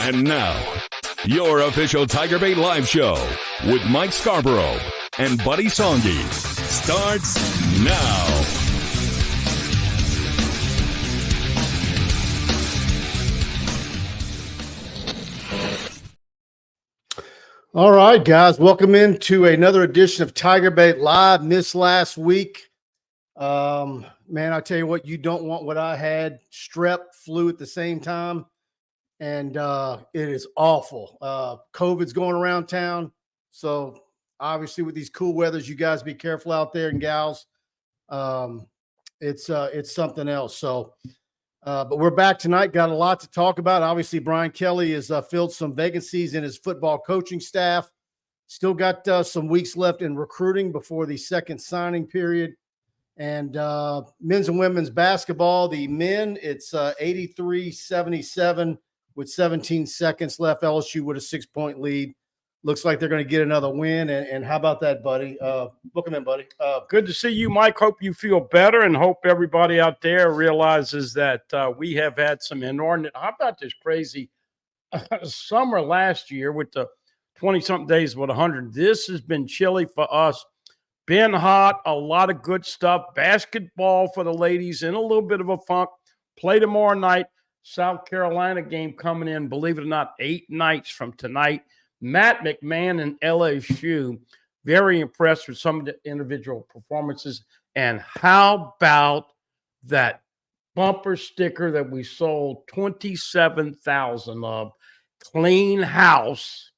And now, your official TigerBait live show with Mike Scarborough and Buddy Songy starts now. All right, guys, welcome into another edition of TigerBait Live. Missed last week. Man, I tell you what, you don't want what I had. Strep, flu at the same time, and it is awful. COVID's going around town, so obviously with these cool weathers, you guys be careful out there, and gals. It's something else. So, but we're back tonight. Got a lot to talk about. Obviously, Brian Kelly has filled some vacancies in his football coaching staff. Still got some weeks left in recruiting before the second signing period. And men's and women's basketball, the men, it's 83-77 with 17 seconds left. LSU with a 6-point lead. Looks like they're going to get another win. And how about that, buddy? Book them in, buddy. Good to see you, Mike. Hope you feel better, and hope everybody out there realizes that we have had some inordinate – how about this crazy summer last year with the 20-something days with 100? This has been chilly for us. Been hot, a lot of good stuff. Basketball for the ladies in a little bit of a funk. Play tomorrow night. South Carolina game coming in, believe it or not, 8 nights from tonight. Matt McMahon and LSU, very impressed with some of the individual performances. And how about that bumper sticker that we sold 27,000 of, Clean House?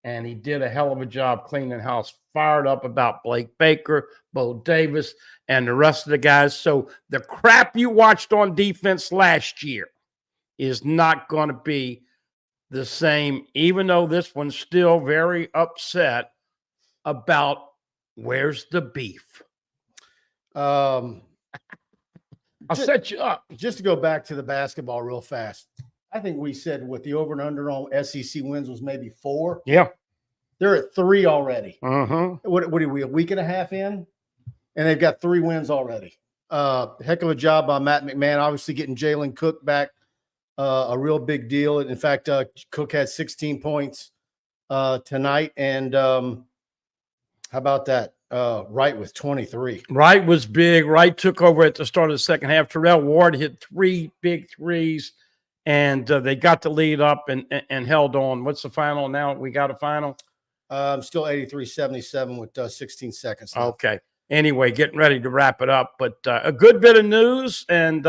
And he did a hell of a job cleaning house. Fired up about Blake Baker, Bo Davis, and the rest of the guys. So the crap you watched on defense last year is not going to be the same, even though this one's still very upset about where's the beef. I'll set you up. Just to go back to the basketball real fast. I think we said what the over and under on SEC wins was maybe 4. Yeah. They're at 3 already. Uh-huh. What are we, a week and a half in? And they've got 3 wins already. Heck of a job by Matt McMahon, obviously getting Jalen Cook back. A real big deal. In fact, Cook had 16 points tonight. And how about that? Wright with 23. Wright was big. Wright took over at the start of the second half. Terrell Ward hit 3 big threes, and they got the lead up and held on. What's the final now? We got a final? Still 83-77 with 16 seconds left. Okay. Anyway, getting ready to wrap it up. But a good bit of news, and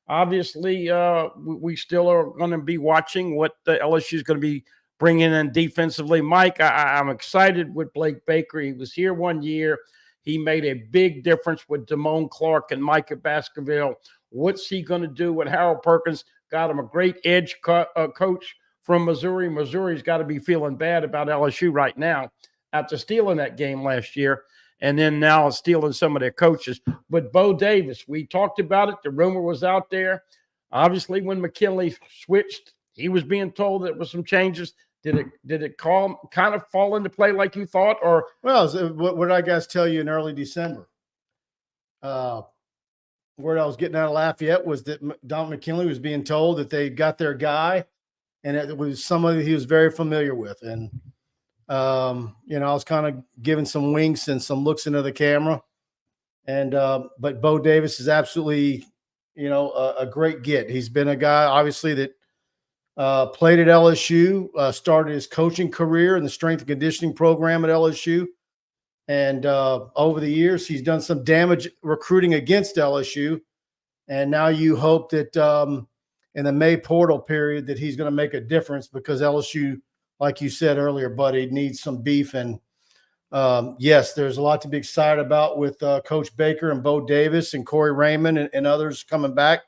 obviously, we still are going to be watching what the LSU is going to be bringing in defensively. Mike, I'm excited with Blake Baker. He was here 1 year. He made a big difference with Damone Clark and Micah Baskerville. What's he going to do with Harold Perkins? Got him a great edge coach from Missouri. Missouri's got to be feeling bad about LSU right now after stealing that game last year. And then now stealing some of their coaches. But Bo Davis, we talked about it. The rumor was out there. Obviously, when McKinley switched, he was being told there was some changes. Did it kind of fall into play like you thought? Or what did I guys tell you in early December? Word I was getting out of Lafayette was that Don McKinley was being told that they got their guy, and it was somebody he was very familiar with. And I was kind of giving some winks and some looks into the camera. And but Bo Davis is absolutely, a great get. He's been a guy, obviously, that played at LSU, started his coaching career in the strength and conditioning program at LSU. And over the years, he's done some damage recruiting against LSU. And now you hope that in the May portal period that he's going to make a difference, because LSU, like you said earlier, buddy, needs some beef. And yes, there's a lot to be excited about with Coach Baker and Bo Davis and Corey Raymond and others coming back.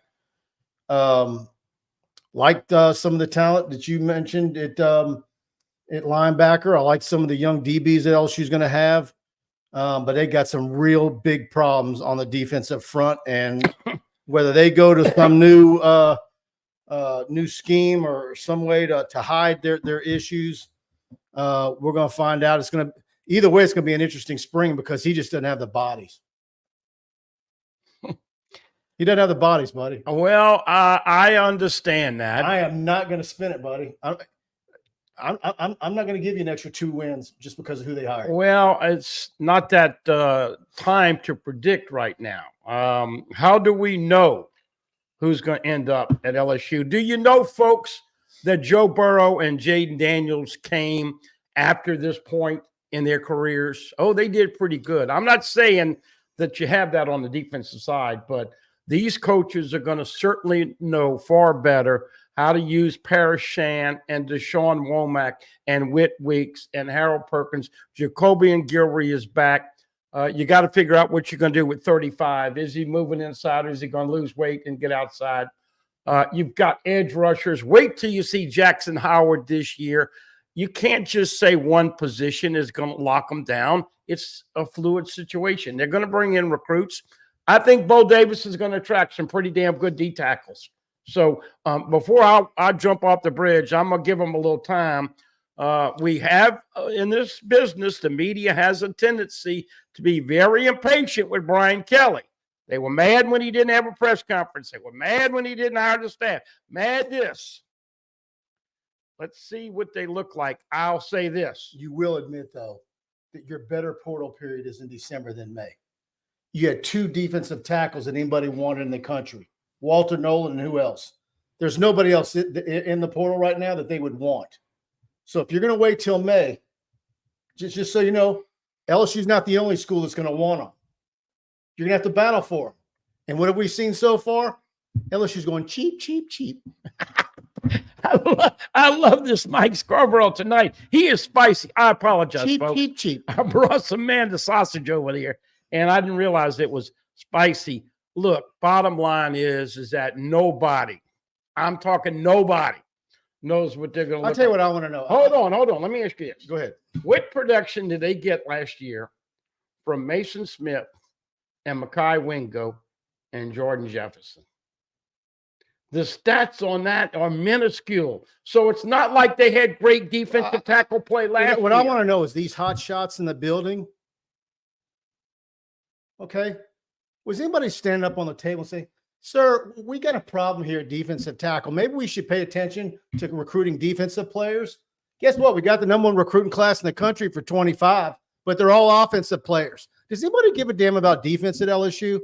Liked some of the talent that you mentioned at linebacker. I like some of the young DBs that LSU is going to have, but they got some real big problems on the defensive front. And whether they go to some new scheme or some way to hide their issues, we're going to find out. Either way, it's going to be an interesting spring, because he just doesn't have the bodies. He He doesn't have the bodies, buddy. Well, I understand that. I am not going to spin it, buddy. I'm not going to give you an extra 2 wins just because of who they hired. Well, it's not that time to predict right now. How do we know who's going to end up at LSU? Do you know, folks, that Joe Burrow and Jaden Daniels came after this point in their careers? Oh, they did pretty good. I'm not saying that you have that on the defensive side, but these coaches are going to certainly know far better how to use Paris Shan and Deshaun Womack and Whit Weeks and Harold Perkins. Jacoby and Gilroy is back. You got to figure out what you're going to do with 35. Is he moving inside, or is he going to lose weight and get outside? You've got edge rushers. Wait till you see Jackson Howard this year. You can't just say one position is going to lock them down. It's a fluid situation. They're going to bring in recruits. I think Bo Davis is going to attract some pretty damn good D tackles. So before I jump off the bridge, I'm going to give them a little time. We have in this business, the media has a tendency to be very impatient with Brian Kelly. They were mad when he didn't have a press conference. They were mad when he didn't hire the staff. Mad this. Let's see what they look like. I'll say this. You will admit, though, that your better portal period is in December than May. You had 2 defensive tackles that anybody wanted in the country. Walter Nolan and who else? There's nobody else in the portal right now that they would want. So if you're going to wait till May, just so you know, LSU's not the only school that's going to want them. You're going to have to battle for them. And what have we seen so far? LSU's going cheap, cheap, cheap. I love this Mike Scarborough tonight. He is spicy. I apologize, cheap, folks. Cheap, cheap. I brought some Manda sausage over here, and I didn't realize it was spicy. Look, bottom line is that nobody, I'm talking nobody, knows what they're going to look I'll tell you like. what I want to know. Hold on. Let me ask you this. Go ahead. What production did they get last year from Mason Smith and Mekhi Wingo and Jordan Jefferson? The stats on that are minuscule. So it's not like they had great defensive tackle play last year. What I want to know is these hot shots in the building. Okay. Was anybody standing up on the table and say, sir, we got a problem here at defensive tackle. Maybe we should pay attention to recruiting defensive players. Guess what? We got the #1 recruiting class in the country for 25, but they're all offensive players. Does anybody give a damn about defense at LSU?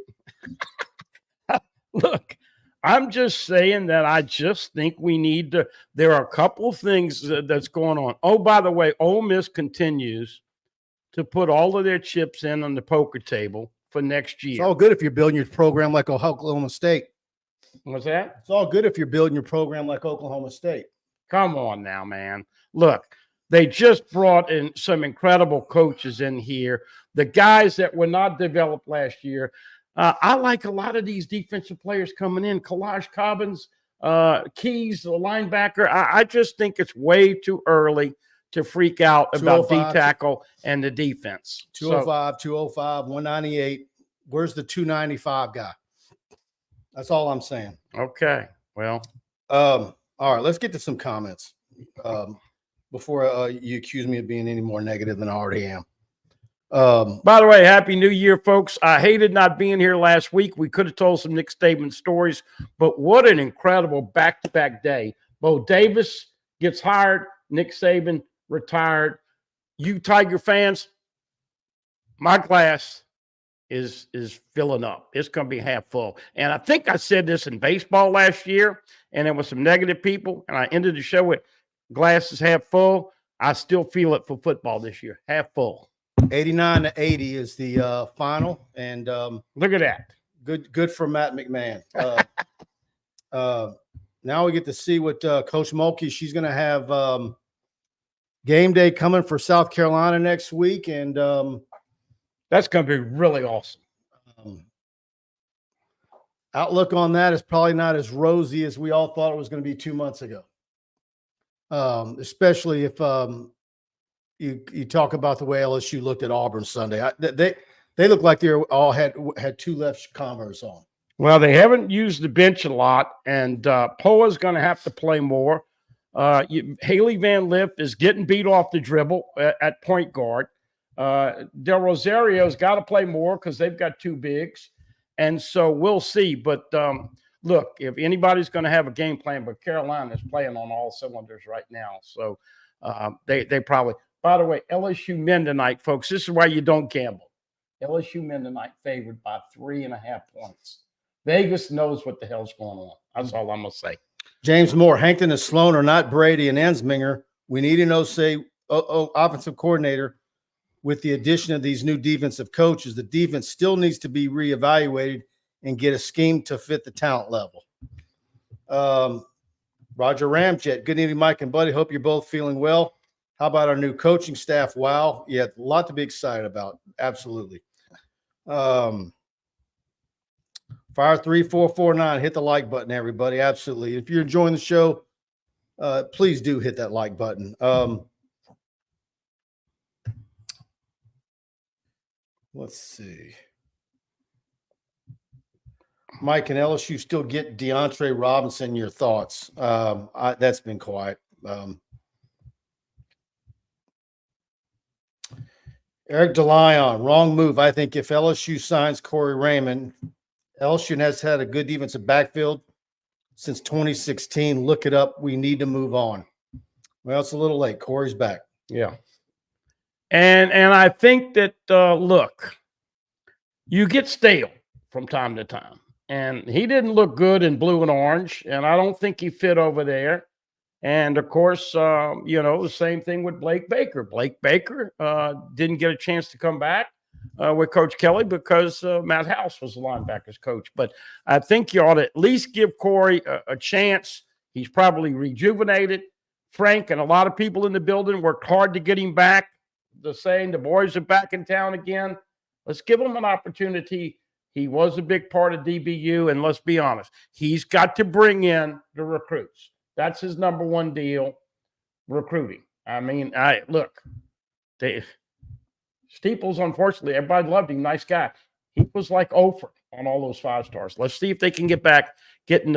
Look, I'm just saying that I just think we need to – there are a couple of things that's going on. Oh, by the way, Ole Miss continues to put all of their chips in on the poker table for next year. It's all good if you're building your program like Oklahoma State. What's that? It's all good if you're building your program like Oklahoma State. Come on now, man. Look, they just brought in some incredible coaches in here. The guys that were not developed last year. I like a lot of these defensive players coming in. Kalaj Cobbins, Keys, the linebacker. I just think it's way too early to freak out about D-tackle and the defense. 205, 205, 198. Where's the 295 guy? That's all I'm saying. Okay. Well. All right, let's get to some comments before you accuse me of being any more negative than I already am. By the way, Happy New Year, folks. I hated not being here last week. We could have told some Nick Saban stories, but what an incredible back-to-back day. Bo Davis gets hired, Nick Saban retired. You Tiger fans, my glass is filling up. It's going to be half full. And I think I said this in baseball last year, and there was some negative people, and I ended the show with glass is half full. I still feel it for football this year, half full. 89-80 is the final, and look at that. Good for Matt McMahon. Now we get to see what Coach Mulkey, she's going to have game day coming for South Carolina next week, and that's going to be really awesome. Outlook on that is probably not as rosy as we all thought it was going to be 2 months ago, especially if you talk about the way LSU looked at Auburn Sunday. They look like they all had 2 left Converse on. Well, they haven't used the bench a lot, and Poa's going to have to play more. Haley Van Lith is getting beat off the dribble at point guard. Del Rosario's got to play more because they've got 2 bigs. And so we'll see. But look, if anybody's going to have a game plan, but Carolina is playing on all cylinders right now. So they probably, by the way, LSU men tonight, folks, this is why you don't gamble. LSU men tonight favored by 3.5 points. Vegas knows what the hell's going on. That's all I'm going to say. James Moore, Hankton and Sloan are not Brady and Ensminger. We need an offensive coordinator. With the addition of these new defensive coaches, the defense still needs to be reevaluated and get a scheme to fit the talent level. Roger Ramjet, good evening, Mike and Buddy. Hope you're both feeling well. How about our new coaching staff? Wow. Yeah, a lot to be excited about. Absolutely. Fire 3449, hit the like button, everybody. Absolutely. If you're enjoying the show, please do hit that like button. Let's see. Mike, can LSU still get DeAndre Robinson? Your thoughts? That's been quiet. Eric DeLion, wrong move. I think if LSU signs Corey Raymond, LSU has had a good defensive backfield since 2016. Look it up. We need to move on. Well, it's a little late. Corey's back. Yeah. And I think that, look, you get stale from time to time. And he didn't look good in blue and orange, and I don't think he fit over there. And, of course, the same thing with Blake Baker. Blake Baker didn't get a chance to come back with Coach Kelly because Matt House was the linebackers coach. But I think you ought to at least give Corey a chance. He's probably rejuvenated. Frank and a lot of people in the building worked hard to get him back. The saying, the boys are back in town again. Let's give him an opportunity. He was a big part of DBU, and let's be honest, he's got to bring in the recruits. That's his number one deal, recruiting. I mean, Steeples, unfortunately, everybody loved him, nice guy. He was like Ofer on all those 5 stars. Let's see if they can get back, getting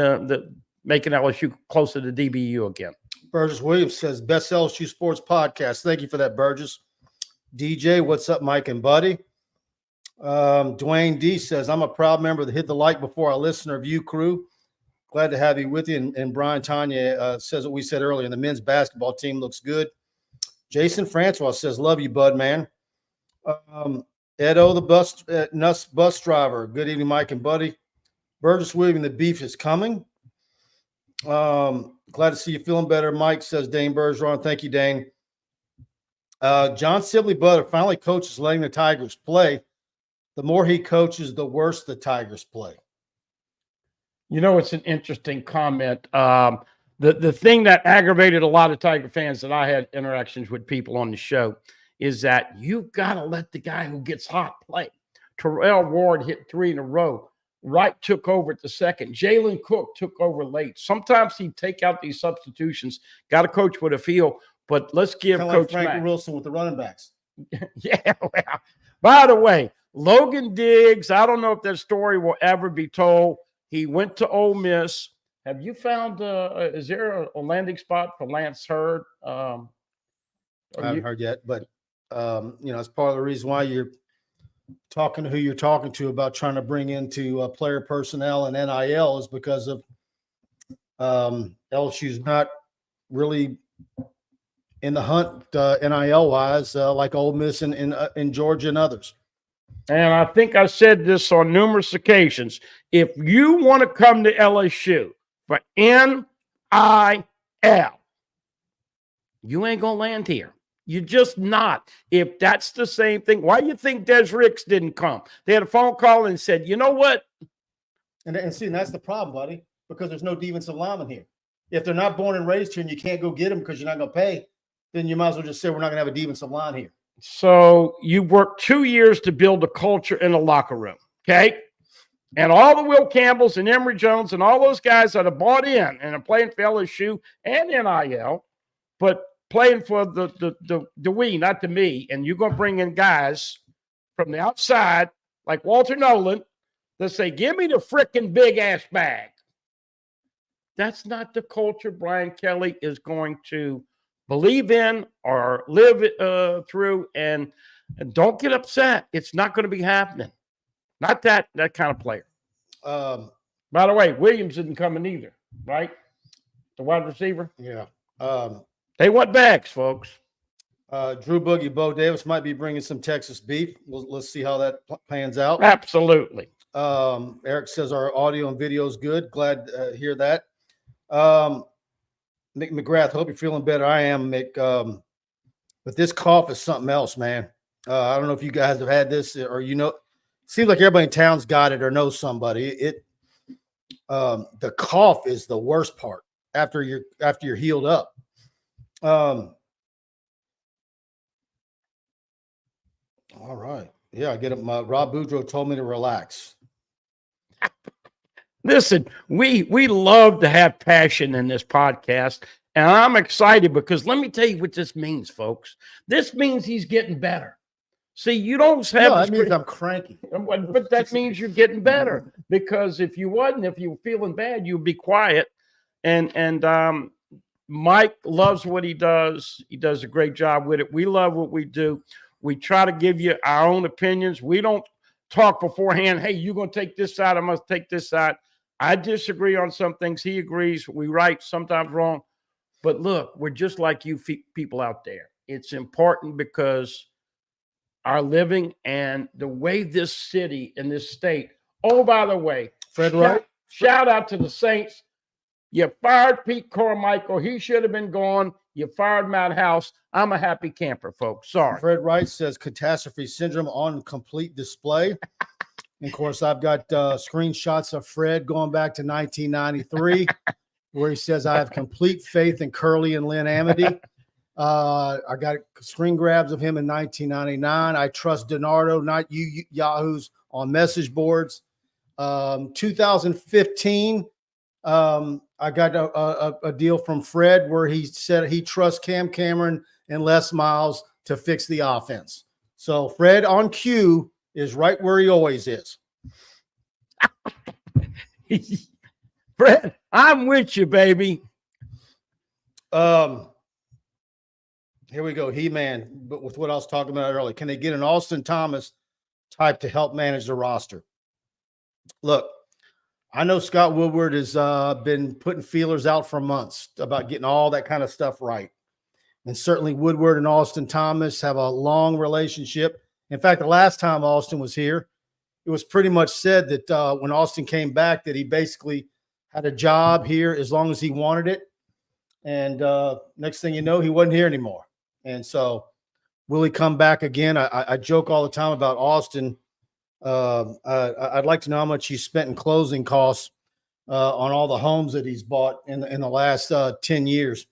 making LSU closer to DBU again. Burgess Williams says, best LSU sports podcast. Thank you for that, Burgess. DJ, what's up, Mike and Buddy? Dwayne D says, I'm a proud member of the Hit the Like Before I Listen review crew. Glad to have you with you. And Brian Tanya says what we said earlier. The men's basketball team looks good. Jason Francois says, love you, bud, man. Edo, the Nuss bus driver. Good evening, Mike and Buddy. Burgess Williams, the beef is coming. Glad to see you feeling better. Mike says, Dane Bergeron. Thank you, Dane. John Sibley Butter, finally coach is letting the Tigers play. The more he coaches, the worse the Tigers play. You know, it's an interesting comment. The thing that aggravated a lot of Tiger fans that I had interactions with people on the show is that you've got to let the guy who gets hot play. Terrell Ward hit 3 in a row. Wright took over at the second. Jalen Cook took over late. Sometimes he'd take out these substitutions. Got to coach with a feel. But let's give kind Coach like Frank Mack. Wilson with the running backs. Yeah. Well, by the way, Logan Diggs, I don't know if that story will ever be told. He went to Ole Miss. Have you found, is there a landing spot for Lance Hurd? I haven't heard yet, but, it's part of the reason why you're talking to who you're talking to about trying to bring into player personnel and NIL is because of LSU's not really in the hunt NIL-wise like Ole Miss and Georgia and others. And I think I said this on numerous occasions. If you want to come to LSU for NIL, you ain't going to land here. You're just not. If that's the same thing, why do you think Des Ricks didn't come? They had a phone call and said, you know what? And see, and that's the problem, buddy, because there's no defensive lineman here. If they're not born and raised here and you can't go get them because you're not going to pay, then you might as well just say we're not going to have a defensive line here. So you worked 2 years to build a culture in a locker room, okay? And all the Will Campbells and Emory Jones and all those guys that have bought in and are playing for LSU and NIL, but playing for the we, not the me, and you're going to bring in guys from the outside like Walter Nolan that say, give me the frickin' big-ass bag. That's not the culture Brian Kelly is going to believe in or live through, and don't get upset. It's not going to be happening. Not that kind of player. By the way, Williams isn't coming either, right? The wide receiver. Yeah. They want backs, folks. Drew Boogie Bo Davis might be bringing some Texas beef. Let's see how that pans out. Absolutely. Eric says our audio and video is good. Glad to hear that. Mick McGrath, hope you're feeling better. I am, Mick. But this cough is something else, man. I don't know if you guys have had this or seems like everybody in town's got it or knows somebody. The cough is the worst part after you're healed up. All right. Yeah, I get it. Rob Boudreaux told me to relax. Listen, we love to have passion in this podcast, and I'm excited because let me tell you what this means, folks. This means he's getting better. See, you don't have. No, that means I'm cranky. But that means you're getting better because if you were feeling bad, you'd be quiet. And Mike loves what he does. He does a great job with it. We love what we do. We try to give you our own opinions. We don't talk beforehand. Hey, you're going to take this side. I must take this side. I disagree on some things. He agrees. We right, sometimes wrong. But look, we're just like you people out there. It's important because our living and the way this city and this state. Oh, by the way, Fred Wright. Shout out to the Saints. You fired Pete Carmichael. He should have been gone. You fired Matt House. I'm a happy camper, folks. Sorry. Fred Wright says catastrophe syndrome on complete display. And of course, I've got screenshots of Fred going back to 1993, where he says, I have complete faith in Curly and Lynn Amity. I got screen grabs of him in 1999. I trust Donardo, not you yahoos on message boards. 2015, I got a deal from Fred where he said he trusts Cam Cameron and Les Miles to fix the offense. So Fred on cue is right where he always is. Fred, I'm with you, baby. Here we go. He-Man, but with what I was talking about earlier, can they get an Austin Thomas type to help manage the roster? Look, I know Scott Woodward has been putting feelers out for months about getting all that kind of stuff right. And certainly Woodward and Austin Thomas have a long relationship. In fact, the last time Austin was here, it was pretty much said that when Austin came back that he basically had a job here as long as he wanted it. And next thing you know, he wasn't here anymore. And so will he come back again? I joke all the time about Austin. I'd like to know how much he spent in closing costs on all the homes that he's bought in the last 10 years.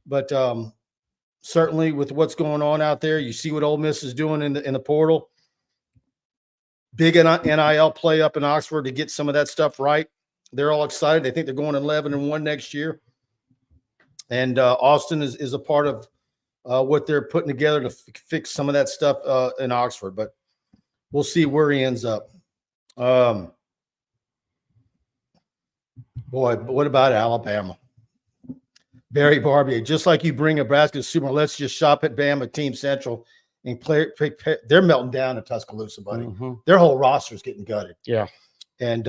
But certainly with what's going on out there, you see what Ole Miss is doing in the portal. Big NIL play up in Oxford to get some of that stuff right. They're all excited. They think they're going 11-1 next year. And Austin is a part of what they're putting together to fix some of that stuff in Oxford. But we'll see where he ends up. Boy, what about Alabama? Barry Barbier, just like you bring Nebraska to Super, let's just shop at Bama Team Central and play. They're melting down in Tuscaloosa, buddy. Mm-hmm. Their whole roster is getting gutted. Yeah. And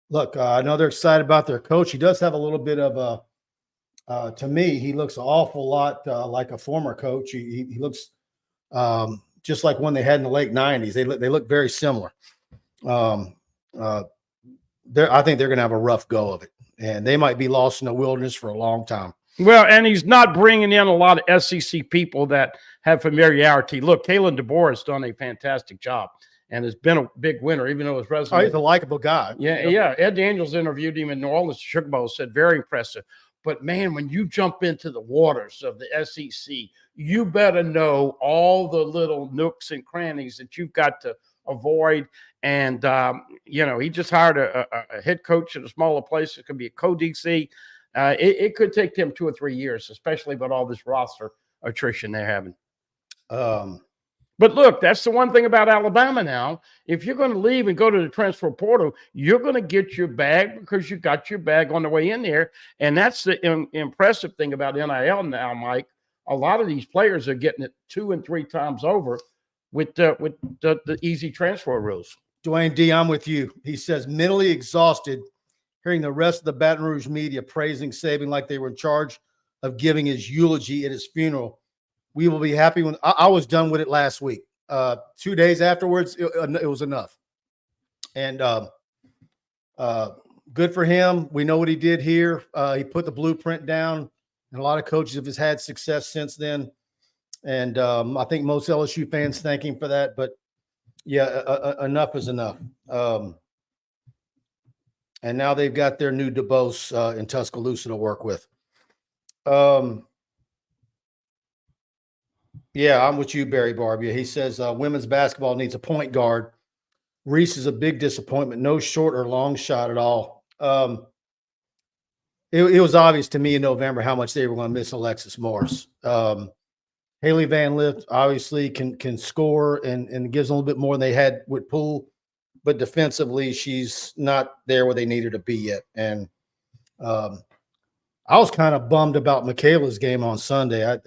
look, I know they're excited about their coach. He does have a little bit of to me, he looks an awful lot like a former coach. He looks just like one they had in the late 90s. They look very similar. I think they're going to have a rough go of it, and they might be lost in the wilderness for a long time. Well, and he's not bringing in a lot of SEC people that have familiarity. Look, Kalen DeBoer has done a fantastic job and has been a big winner, even though his resume. Oh, he's a likable guy. Yeah. Ed Daniels interviewed him in New Orleans, Sugar Bowl, said very impressive. But, man, when you jump into the waters of the SEC, you better know all the little nooks and crannies that you've got to avoid. And, he just hired a head coach at a smaller place. It could be a co-DC. It could take them 2 or 3 years, especially with all this roster attrition they're having. But look, that's the one thing about Alabama now. If you're going to leave and go to the transfer portal, you're going to get your bag because you got your bag on the way in there. And that's the impressive thing about NIL now, Mike. A lot of these players are getting it 2 and 3 times over with the easy transfer rules. Dwayne D, I'm with you. He says, mentally exhausted hearing the rest of the Baton Rouge media praising Saban like they were in charge of giving his eulogy at his funeral. We will be happy when I was done with it last week. 2 days afterwards, it was enough. And good for him. We know what he did here. He put the blueprint down, and a lot of coaches have had success since then. And I think most LSU fans thank him for that. But, yeah, enough is enough. And now they've got their new DeBose in Tuscaloosa to work with. Yeah, I'm with you, Barry Barbia. He says women's basketball needs a point guard. Reese is a big disappointment. No short or long shot at all. It was obvious to me in November how much they were going to miss Alexis Morris. Haley Van Lith obviously can score and gives a little bit more than they had with Poole, but defensively she's not there where they need her to be yet. And I was kind of bummed about Michaela's game on Sunday.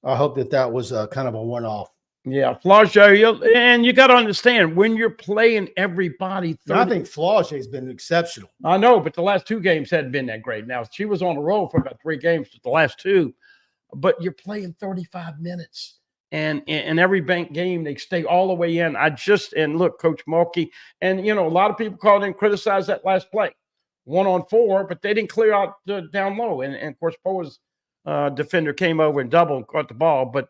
I hope that was kind of a one-off. Yeah, Flaugier, and you got to understand when you're playing everybody. I think Flaugier's been exceptional. I know, but the last two games hadn't been that great. Now she was on the roll for about 3 games, but the last 2. But you're playing 35 minutes, and in every bank game they stay all the way in. And look, Coach Mulkey, and a lot of people called and criticized that last play, 1-on-4, but they didn't clear out down low, and of course Poe's defender came over and doubled, caught the ball, but.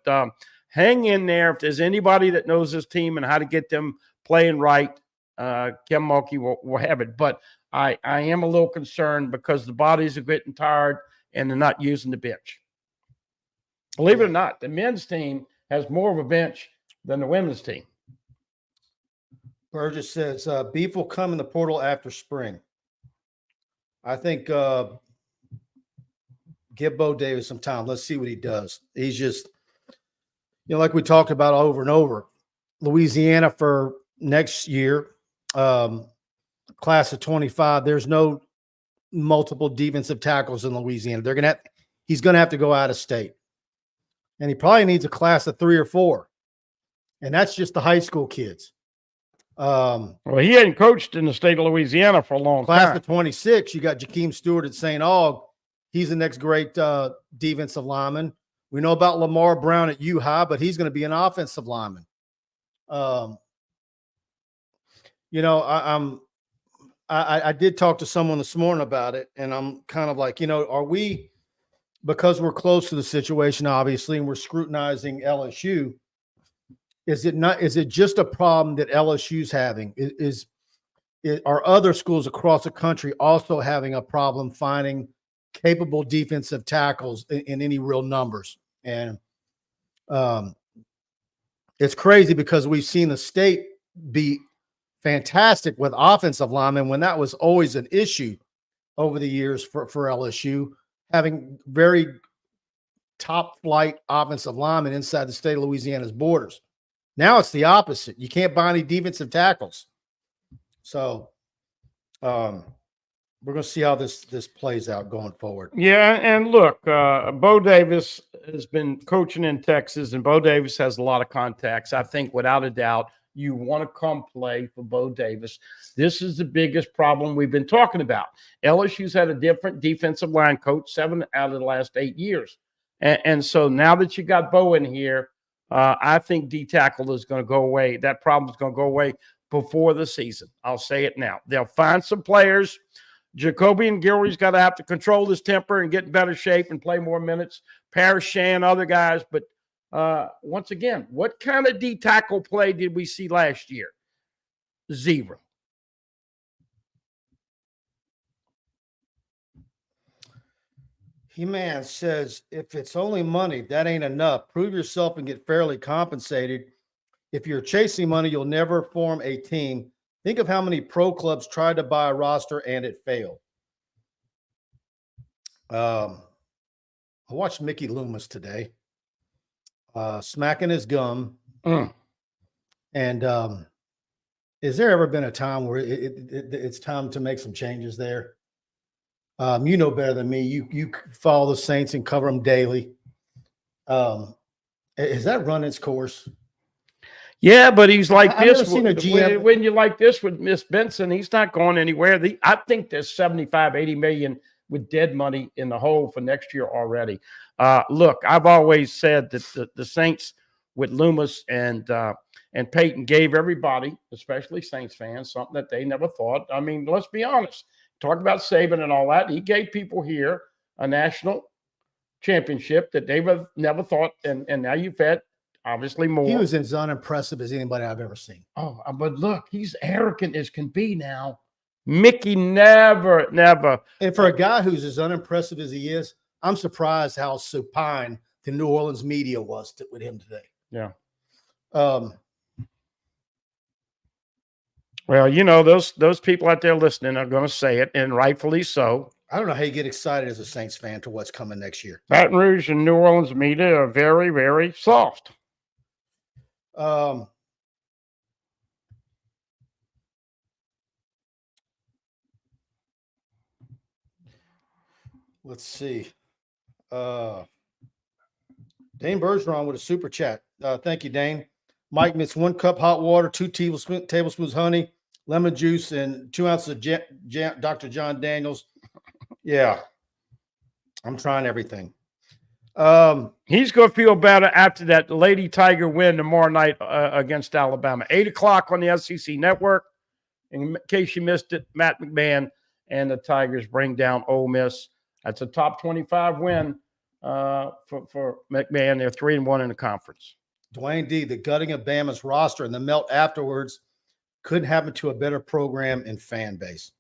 Hang in there. If there's anybody that knows this team and how to get them playing right, Kim Mulkey will have it. But I am a little concerned because the bodies are getting tired and they're not using the bench. Believe it or not, the men's team has more of a bench than the women's team. Burgess says beef will come in the portal after spring. I think give Bo Davis some time. Let's see what he does. He's just – like we talked about over and over, Louisiana for next year, class of 25, there's no multiple defensive tackles in Louisiana. He's going to have to go out of state. And he probably needs a class of 3 or 4. And that's just the high school kids. Well, he hadn't coached in the state of Louisiana for a long time. Class of 26, you got Jakeem Stewart at St. Aug. He's the next great defensive lineman. We know about Lamar Brown at U-High, but he's going to be an offensive lineman. I did talk to someone this morning about it, and I'm kind of like, are we, because we're close to the situation, obviously, and we're scrutinizing LSU, is it just a problem that LSU's having? Are other schools across the country also having a problem finding capable defensive tackles in any real numbers? And it's crazy because we've seen the state be fantastic with offensive linemen when that was always an issue over the years for LSU, having very top flight offensive linemen inside the state of Louisiana's borders. Now it's the opposite. You can't buy any defensive tackles. So we're going to see how this plays out going forward. Yeah, and look, Bo Davis has been coaching in Texas, and Bo Davis has a lot of contacts. I think without a doubt, you want to come play for Bo Davis. This is the biggest problem we've been talking about. LSU's had a different defensive line coach 7 out of the last 8 years. And so now that you got Bo in here, I think D tackle is going to go away. That problem is going to go away before the season. I'll say it now. They'll find some players. Jacoby and Gilroy's got to have to control his temper and get in better shape and play more minutes. Parrish, Shan, other guys. But once again, what kind of D tackle play did we see last year? 0. He-Man says, if it's only money, that ain't enough. Prove yourself and get fairly compensated. If you're chasing money, you'll never form a team. Think of how many pro clubs tried to buy a roster and it failed. I watched Mickey Loomis today, smacking his gum. And has there ever been a time where it's time to make some changes there? You know better than me. You follow the Saints and cover them daily. Has that run its course? Yeah, but he's like I've this. never seen a GM. When you like this with Miss Benson, he's not going anywhere. I think there's 75, 80 million with dead money in the hole for next year already. Look, I've always said that the Saints with Loomis and Peyton gave everybody, especially Saints fans, something that they never thought. I mean, let's be honest. Talk about Saban and all that. He gave people here a national championship that they never thought, and now you've had obviously more. He was as unimpressive as anybody I've ever seen. Oh, but look, he's arrogant as can be now. Mickey never. And for a guy who's as unimpressive as he is, I'm surprised how supine the New Orleans media was with him today. Yeah. Well, you know, those people out there listening are going to say it, and rightfully so. I don't know how you get excited as a Saints fan to what's coming next year. Baton Rouge and New Orleans media are very, very soft. Let's see. Dane Bergeron with a super chat. Thank you, Dane. Mike mixed 1 cup hot water, 2 tablespoons honey, lemon juice, and 2 ounces of Dr. John Daniels. Yeah. I'm trying everything. He's going to feel better after that Lady Tiger win tomorrow night against Alabama. 8 o'clock on the SEC Network. In case you missed it, Matt McMahon and the Tigers bring down Ole Miss. That's a top 25 win for McMahon. They're 3-1 in the conference. Dwayne D., the gutting of Bama's roster and the melt afterwards couldn't happen to a better program and fan base.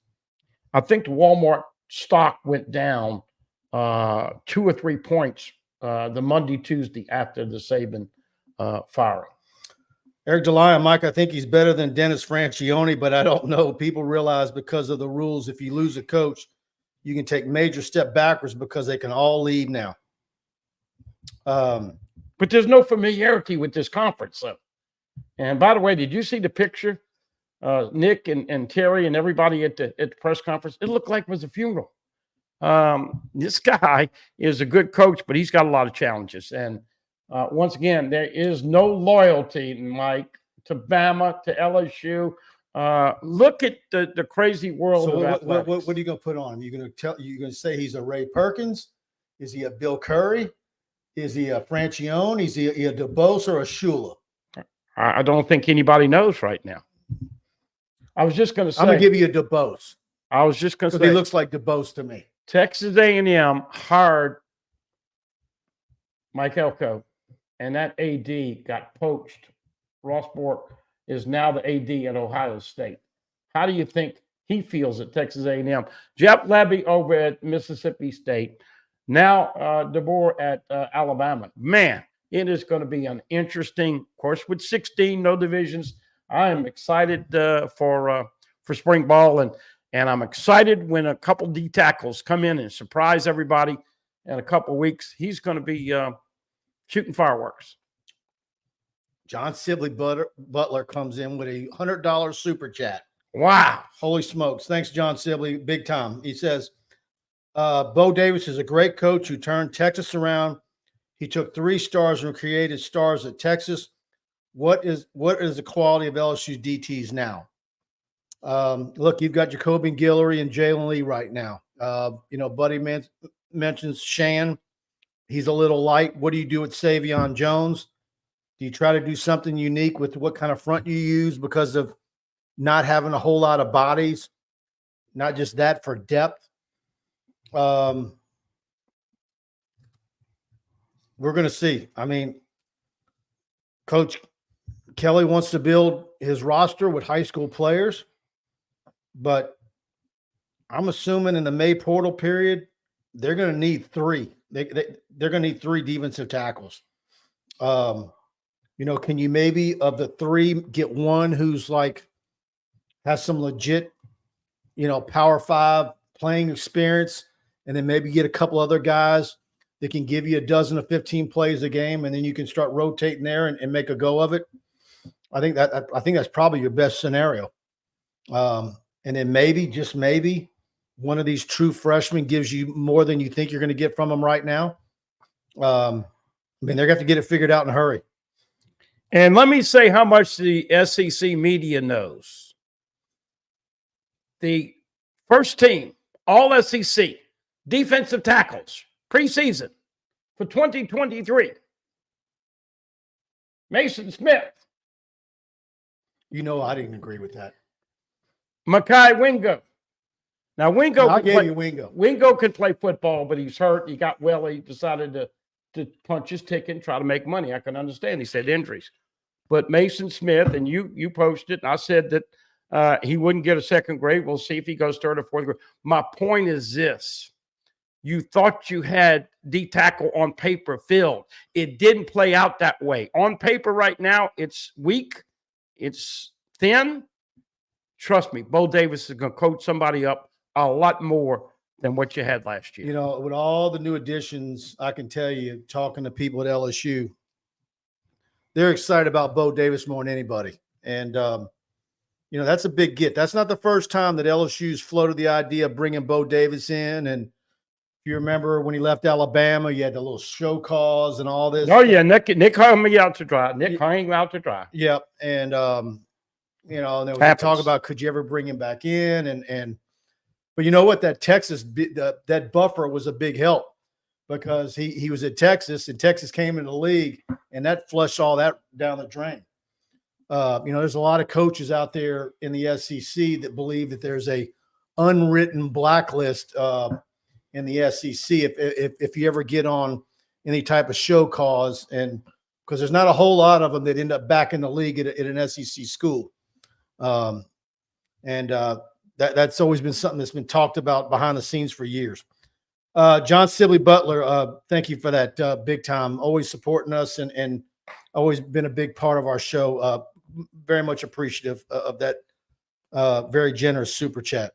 I think the Walmart stock went down 2 or 3 points the Monday, Tuesday after the Saban firing. Eric Delia, Mike, I think he's better than Dennis Franchione, but I don't know. People realize because of the rules, if you lose a coach, you can take major step backwards because they can all leave now. But there's no familiarity with this conference. So. And by the way, did you see the picture? Nick and Terry and everybody at the press conference, it looked like it was a funeral. This guy is a good coach, but he's got a lot of challenges. And once again, there is no loyalty, Mike, to Bama, to LSU. Look at the crazy world. So of what are you going to put on him? You're going to say he's a Ray Perkins? Is he a Bill Curry? Is he a Francione? Is he a DeBose or a Shula? I don't think anybody knows right now. I was just going to say. I'm going to give you a DeBose. I was just going to say. He looks like DeBose to me. Texas A&M hired Mike Elko, and that AD got poached. Ross Bork is now the AD at Ohio State. How do you think he feels at Texas A&M? Jeff Lebby over at Mississippi State. Now DeBoer at Alabama. Man, it is going to be an interesting, of course, with 16, no divisions. I am excited for spring ball, and I'm excited when a couple D tackles come in and surprise everybody in a couple weeks. He's going to be shooting fireworks. John Sibley Butler comes in with a $100 super chat. Wow. Holy smokes. Thanks, John Sibley. Big time. He says, Bo Davis is a great coach who turned Texas around. He took 3 stars and created stars at Texas. What is the quality of LSU DTs now? Look, you've got Jacoby Guillory and Jalen Lee right now. Buddy mentions Shan. He's a little light. What do you do with Savion Jones? Do you try to do something unique with what kind of front you use because of not having a whole lot of bodies? Not just that, for depth. We're going to see. I mean, Coach Kelly wants to build his roster with high school players, but I'm assuming in the May portal period, they're going to need 3. They're going to need 3 defensive tackles. Can you maybe of the 3 get one who's like has some legit, Power 5 playing experience, and then maybe get a couple other guys that can give you a dozen or 15 plays a game, and then you can start rotating there and make a go of it. I think that's probably your best scenario. And then maybe, just maybe, one of these true freshmen gives you more than you think you're going to get from them right now. They're going to have to get it figured out in a hurry. And let me say how much the SEC media knows. The first team, all SEC, defensive tackles, preseason for 2023. Mason Smith. You know, I didn't agree with that. Makai Wingo. Now, Wingo, I gave you Wingo. Wingo can play football, but he's hurt. He got well. He decided to punch his ticket and try to make money. I can understand. He said injuries. But Mason Smith, and you posted, and I said that he wouldn't get a second grade. We'll see if he goes third or fourth grade. My point is this. You thought you had D tackle on paper filled. It didn't play out that way. On paper right now, it's weak. It's thin. Trust me, Bo Davis is going to coach somebody up a lot more than what you had last year. You know, with all the new additions, I can tell you, talking to people at LSU, they're excited about Bo Davis more than anybody. And, you know, that's a big get. That's not the first time that LSU's floated the idea of bringing Bo Davis in. And if you remember when he left Alabama, you had the little show cause and all this. Oh, yeah, Nick hung me out to dry. Nick hung out to dry. Yep. And, you know, and then we talk about could you ever bring him back in? But you know what? That Texas, that buffer was a big help because he was at Texas and Texas came into the league and that flushed all that down the drain. You know, there's a lot of coaches out there in the SEC that believe that there's a unwritten blacklist in the SEC if you ever get on any type of show cause, and because there's not a whole lot of them that end up back in the league at an SEC school. That's always been something that's been talked about behind the scenes for years. John Sibley Butler, thank you for that big time. Always supporting us and always been a big part of our show. Very much appreciative of that very generous super chat.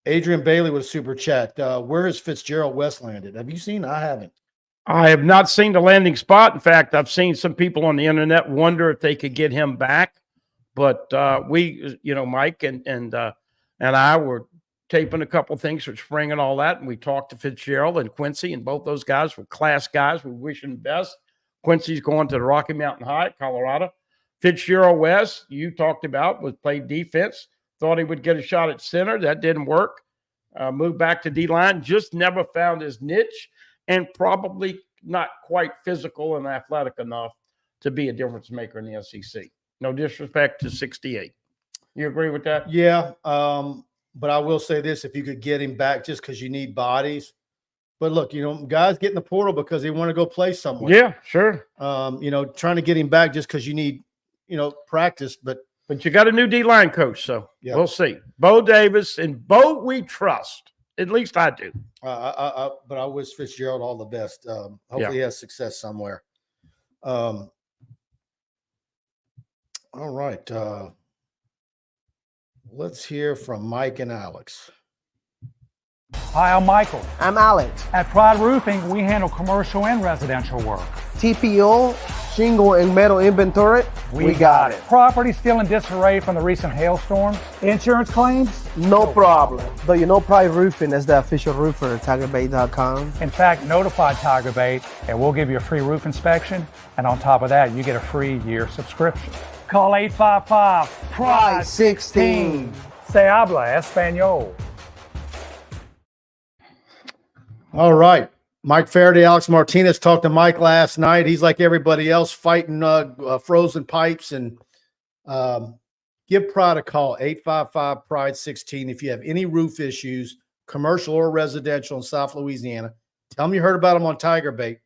Adrian Bailey with a super chat. Where has Fitzgerald West landed? Have you seen? I haven't. I have not seen the landing spot. In fact, I've seen some people on the internet wonder if they could get him back. But we, you know, Mike and I were taping a couple of things for spring and all that, and we talked to Fitzgerald and Quincy, and both those guys were class guys. We wish him the best. Quincy's going to the Rocky Mountain High, Colorado. Fitzgerald West, you talked about, was played defense. Thought he would get a shot at center. That didn't work. Moved back to D-line. Just never found his niche, and probably not quite physical and athletic enough to be a difference maker in the SEC. No disrespect to 68. You agree with that? Yeah. But I will say this, if you could get him back just because you need bodies. But look, you know, guys get in the portal because they want to go play somewhere. Yeah, sure. You know, trying to get him back just because you need, you know, practice. But you got a new D-line coach, so yeah. We'll see. Bo Davis, and Bo we trust. At least I do. But I wish Fitzgerald all the best. Hopefully he has success somewhere. All right. Let's hear from Mike and Alex. Hi, I'm Michael. I'm Alex. At Pride Roofing, we handle commercial and residential work. TPO, shingle, and metal inventory. We got it. Property still in disarray from the recent hailstorm. Insurance claims? No problem. Though you know Pride Roofing is the official roofer at TigerBait.com. In fact, notify TigerBait, and we'll give you a free roof inspection. And on top of that, you get a free year subscription. Call 855-PRIDE-16. Se habla español. All right. Mike Faraday, Alex Martinez talked to Mike last night. He's like everybody else fighting frozen pipes. And give Pride a call, 855-PRIDE-16. If you have any roof issues, commercial or residential in South Louisiana, tell them you heard about them on TigerBait.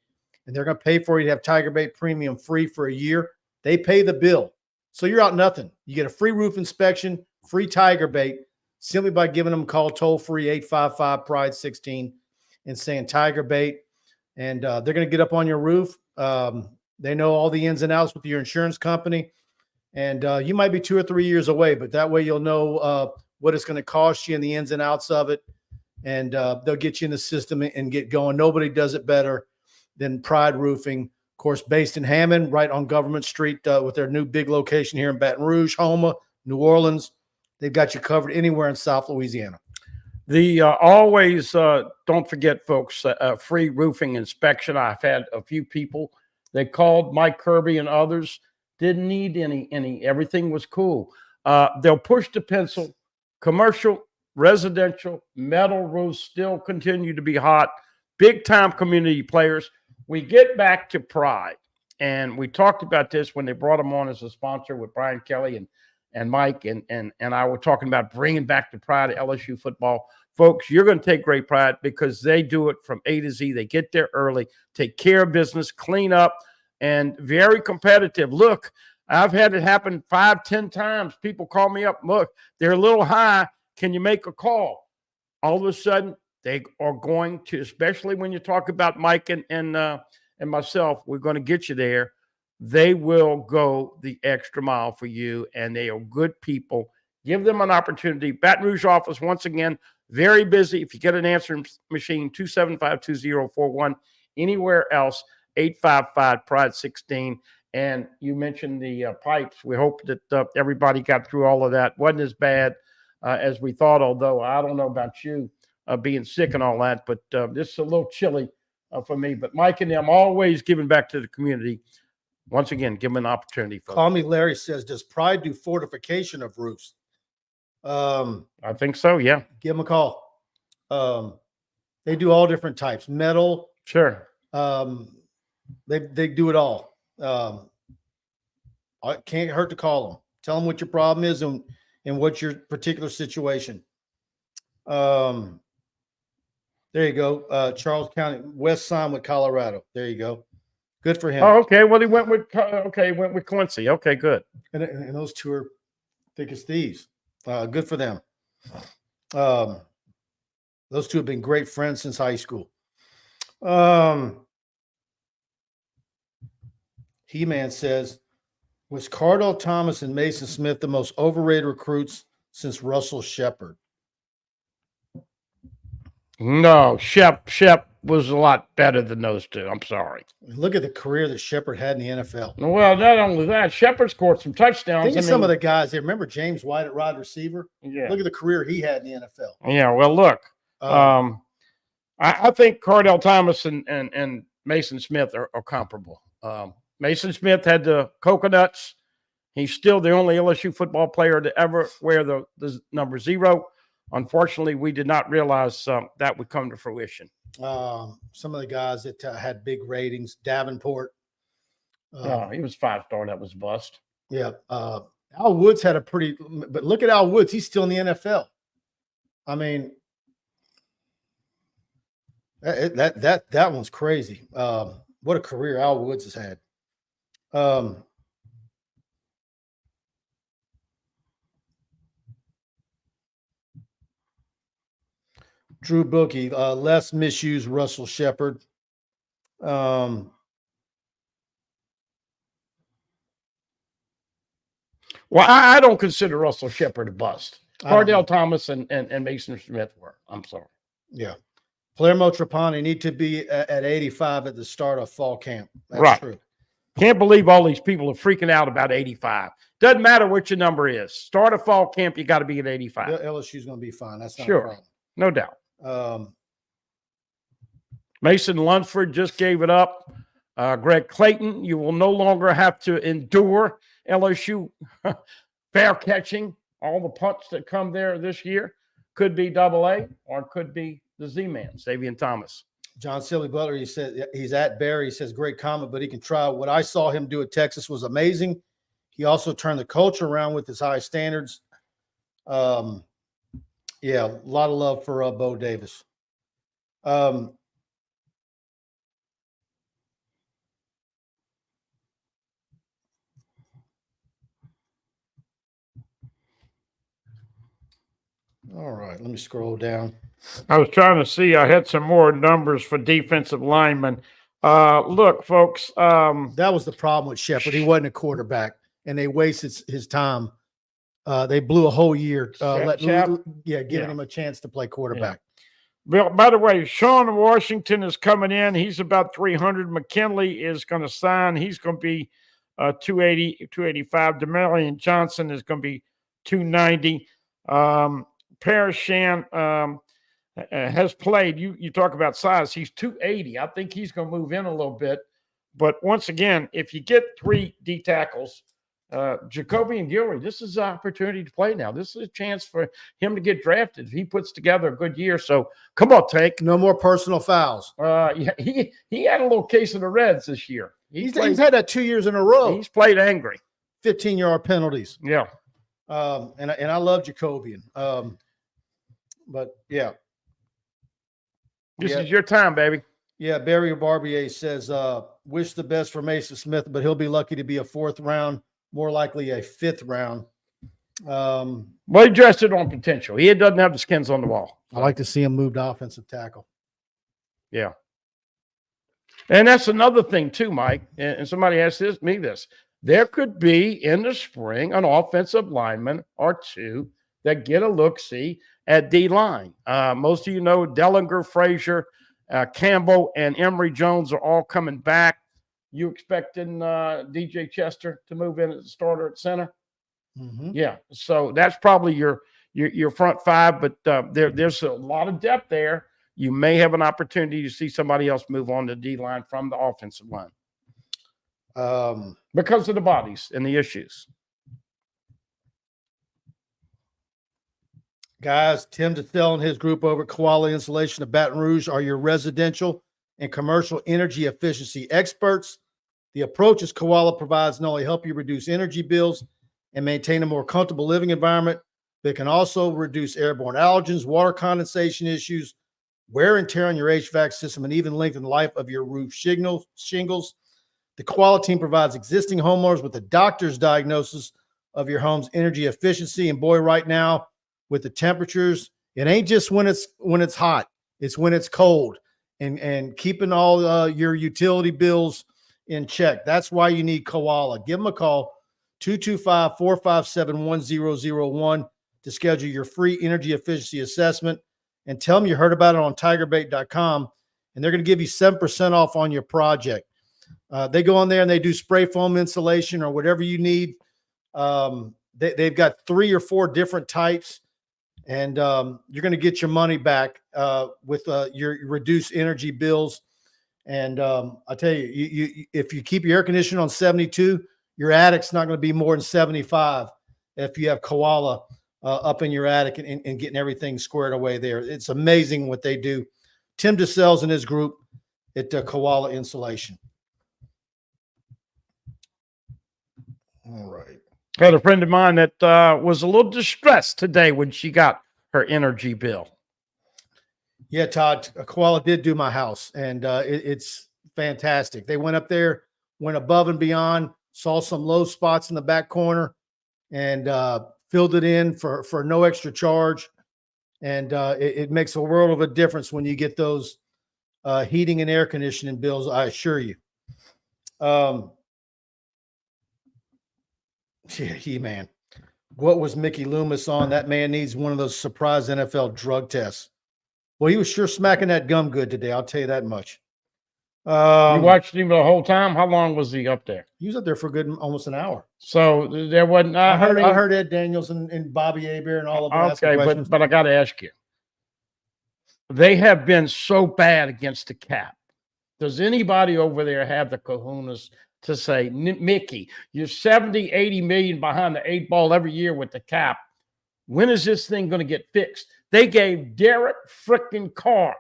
And they're going to pay for you to have TigerBait Premium free for a year. They pay the bill. So you're out nothing. You get a free roof inspection, free TigerBait, simply by giving them a call toll-free, 855-PRIDE-16. and saying TigerBait, and they're going to get up on your roof. They know all the ins and outs with your insurance company, and you might be 2 or 3 years away, but that way you'll know what it's going to cost you and the ins and outs of it, and they'll get you in the system and get going. Nobody does it better than Pride Roofing, of course, based in Hammond, right on Government Street with their new big location here in Baton Rouge, Houma, New Orleans. They've got you covered anywhere in South Louisiana. The always don't forget, folks, free roofing inspection. I've had a few people They called Mike Kirby and others. Didn't need any. Everything was cool. They'll push the pencil. Commercial, residential, metal roofs still continue to be hot. Big-time community players. We get back to pride. And we talked about this when they brought him on as a sponsor with Brian Kelly and Mike and I were talking about bringing back the pride of LSU football. Folks, you're going to take great pride because they do it from A to Z. They get there early, take care of business, clean up, and very competitive. Look, I've had it happen 5-10 times. People call me up. Look, they're a little high. Can you make a call? All of a sudden, they are going to, especially when you talk about Mike and myself, we're going to get you there. They will go the extra mile for you, and they are good people. Give them an opportunity. Baton Rouge office, once again, very busy. If you get an answering machine, 275-2041. Anywhere else, 855-PRIDE-16. And you mentioned the pipes. We hope that everybody got through all of that. Wasn't as bad as we thought, although I don't know about you being sick and all that, but this is a little chilly for me. But Mike and them always giving back to the community. Once again, give them an opportunity. Folks. Call Me Larry says, does Pride do fortification of roofs? I think so, yeah. Give them a call. They do all different types. Metal. Sure. They do it all. It can't hurt to call them. Tell them what your problem is and what's your particular situation. There you go. Charles County, West Simewood, Colorado. There you go. Good for him. Oh, okay. Well, he went with Quincy. Okay, good. And those two are thick as thieves. Good for them. Those two have been great friends since high school. He-Man says, was Cardell Thomas and Mason Smith the most overrated recruits since Russell Shepard? No, Shep was a lot better than those two. I'm sorry. Look at the career that Shepard had in the NFL. Well, not only that, Shepard scored some touchdowns. Think of some of the guys there. Remember James White at wide receiver? Yeah. Look at the career he had in the NFL. Yeah, well, look, I think Cardell Thomas and Mason Smith are comparable. Mason Smith had the coconuts. He's still the only LSU football player to ever wear the number 0. Unfortunately, we did not realize that would come to fruition. Some of the guys that had big ratings, Davenport. He was 5-star. That was a bust. Yeah. Al Woods had a pretty, but look at Al Woods. He's still in the NFL. I mean, that one's crazy. What a career Al Woods has had. Drew Bookie, less misuse Russell Shepard. Well, I don't consider Russell Shepard a bust. Cardell Thomas and Mason Smith were. I'm sorry. Yeah. Palermo Trapani need to be at 85 at the start of fall camp. That's right. True. Can't believe all these people are freaking out about 85. Doesn't matter what your number is. Start of fall camp, you got to be at 85. LSU's going to be fine. That's not a sure. problem. No doubt. Mason Lunsford just gave it up. Greg Clayton, you will no longer have to endure LSU fair catching. All the punts that come there this year could be AA or it could be the Z-Man, Savion Thomas. John Silly Butler, he said he's at Barry. He says, great comment, but he can try. What I saw him do at Texas was amazing. He also turned the culture around with his high standards. Yeah, a lot of love for Bo Davis. All right, let me scroll down. I was trying to see. I had some more numbers for defensive linemen. Look, folks. That was the problem with Shepard. He wasn't a quarterback, and they wasted his time. They blew a whole year, giving him a chance to play quarterback. Yeah. By the way, Sean Washington is coming in. He's about 300. McKinley is going to sign. He's going to be 280, 285. DeMellion Johnson is going to be 290. Parashan has played. You talk about size. He's 280. I think he's going to move in a little bit. But once again, if you get 3 D tackles, Jacoby and Gilroy, this is an opportunity to play now. This is a chance for him to get drafted if he puts together a good year. So come on, Tank. No more personal fouls. Yeah, he had a little case of the Reds this year. He's had that 2 years in a row. He's played angry. 15-yard penalties. Yeah. And I love Jacobian. But yeah. This is your time, baby. Yeah, Barry Barbier says, wish the best for Mason Smith, but he'll be lucky to be a 4th round, more likely a 5th round. Well, he dressed it on potential. He doesn't have the skins on the wall. I like to see him moved to offensive tackle. Yeah. And that's another thing too, Mike. And somebody asked me this. There could be in the spring an offensive lineman or 2 that get a look-see at D-line. Most of you know Dellinger, Frazier, Campbell, and Emory Jones are all coming back. You expecting DJ Chester to move in as a starter at center? Mm-hmm. Yeah. So that's probably your front 5, but there's a lot of depth there. You may have an opportunity to see somebody else move on the D-line from the offensive line because of the bodies and the issues. Guys, Tim DeThel and his group over at Koala Insulation of Baton Rouge are your residential and commercial energy efficiency experts. The approach is Koala provides not only help you reduce energy bills and maintain a more comfortable living environment, but it can also reduce airborne allergens, water condensation issues, wear and tear on your HVAC system, and even lengthen the life of your roof shingles. The Koala team provides existing homeowners with a doctor's diagnosis of your home's energy efficiency. And boy, right now, with the temperatures, it ain't just when it's hot, it's when it's cold, and keeping all your utility bills in check. That's why you need Koala. Give them a call, 225-457-1001 to schedule your free energy efficiency assessment, and tell them you heard about it on TigerBait.com, and they're going to give you 7% off on your project. They go on there and they do spray foam insulation or whatever you need. They've got 3 or 4 different types. And you're going to get your money back with your reduced energy bills. And I tell you, if you keep your air conditioner on 72, your attic's not going to be more than 75 if you have Koala up in your attic and getting everything squared away there. It's amazing what they do. Tim DeSales and his group at Koala Insulation. All right. I had a friend of mine that was a little distressed today when she got her energy bill. Yeah, Todd, Koala did do my house, and it's fantastic. They went up there, went above and beyond, saw some low spots in the back corner, and filled it in for no extra charge. And it makes a world of a difference when you get those heating and air conditioning bills, I assure you. Yeah, man. What was Mickey Loomis on? That man needs one of those surprise NFL drug tests. Well, he was sure smacking that gum good today. I'll tell you that much. You watched him the whole time? How long was he up there? He was up there for almost an hour. So there wasn't. I heard Ed Daniels and Bobby Aber and all of them. Okay, but I got to ask you. They have been so bad against the cap. Does anybody over there have the kahunas to say, Mickey, you're 70, 80 million behind the 8 ball every year with the cap. When is this thing going to get fixed? They gave Derek frickin' Carr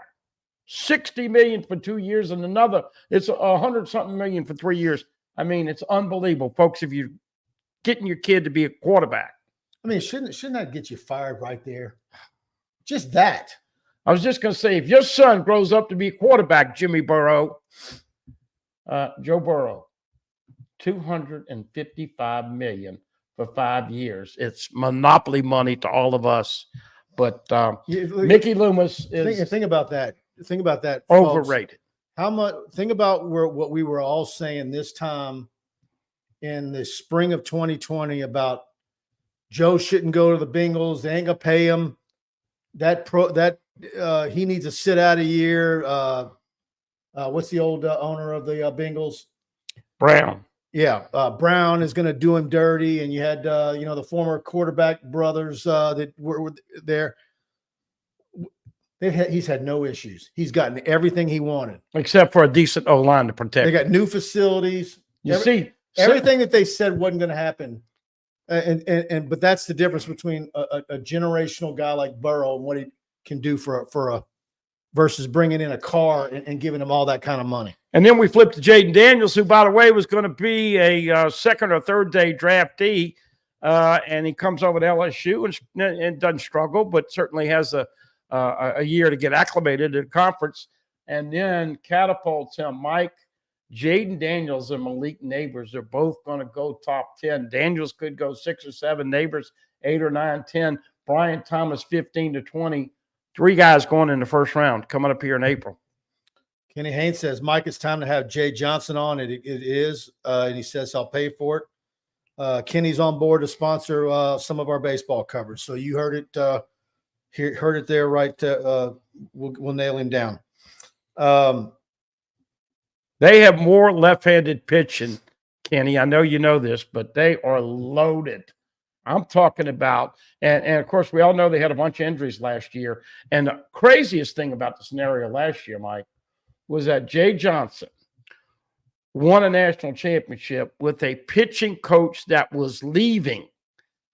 60 million for 2 years and another. It's 100-something million for 3 years. I mean, it's unbelievable, folks. If you're getting your kid to be a quarterback, I mean, shouldn't that get you fired right there? Just that. I was just going to say, if your son grows up to be a quarterback, Joe Burrow, $255 million for 5 years. It's monopoly money to all of us. But Mickey Loomis is think about that. Think about that. Overrated. Folks. How much? Think about what we were all saying this time in the spring of 2020 about Joe shouldn't go to the Bengals. They ain't gonna pay him. He needs to sit out a year. What's the old owner of the Bengals? Brown. Yeah, Brown is going to do him dirty, and you had the former quarterback brothers that were there. He's had no issues. He's gotten everything he wanted. Except for a decent O-line to protect. They got new facilities. See, everything that they said wasn't going to happen. But that's the difference between a generational guy like Burrow and what he can do for a versus bringing in a car and giving him all that kind of money. And then we flipped to Jaden Daniels, who, by the way, was going to be a second or third day draftee. And he comes over to LSU and doesn't struggle, but certainly has a year to get acclimated to the conference, and then catapults him. Mike, Jaden Daniels and Malik Neighbors are both going to go top 10. Daniels could go 6 or 7, Neighbors 8 or 9, 10. Brian Thomas 15 to 20. 3 guys going in the first round coming up here in April. Kenny Haynes says, Mike, it's time to have Jay Johnson on. It is, and he says I'll pay for it. Kenny's on board to sponsor some of our baseball coverage. So you heard it. Heard it there, right? We'll nail him down. They have more left-handed pitching, Kenny. I know you know this, but they are loaded. I'm talking about, and of course, we all know they had a bunch of injuries last year. And the craziest thing about the scenario last year, Mike, was that Jay Johnson won a national championship with a pitching coach that was leaving.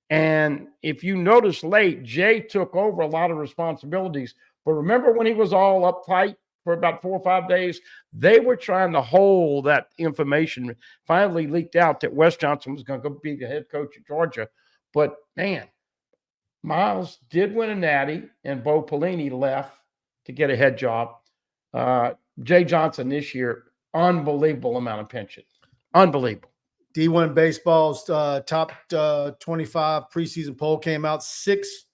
And if you notice late, Jay took over a lot of responsibilities. But remember when he was all uptight for about 4 or 5 days? They were trying to hold that information. Finally leaked out that Wes Johnson was going to go be the head coach at Georgia. But, man, Miles did win a natty, and Bo Pelini left to get a head job. Jay Johnson this year, unbelievable amount of pension. Unbelievable. D1 Baseball's top 25 preseason poll came out. 6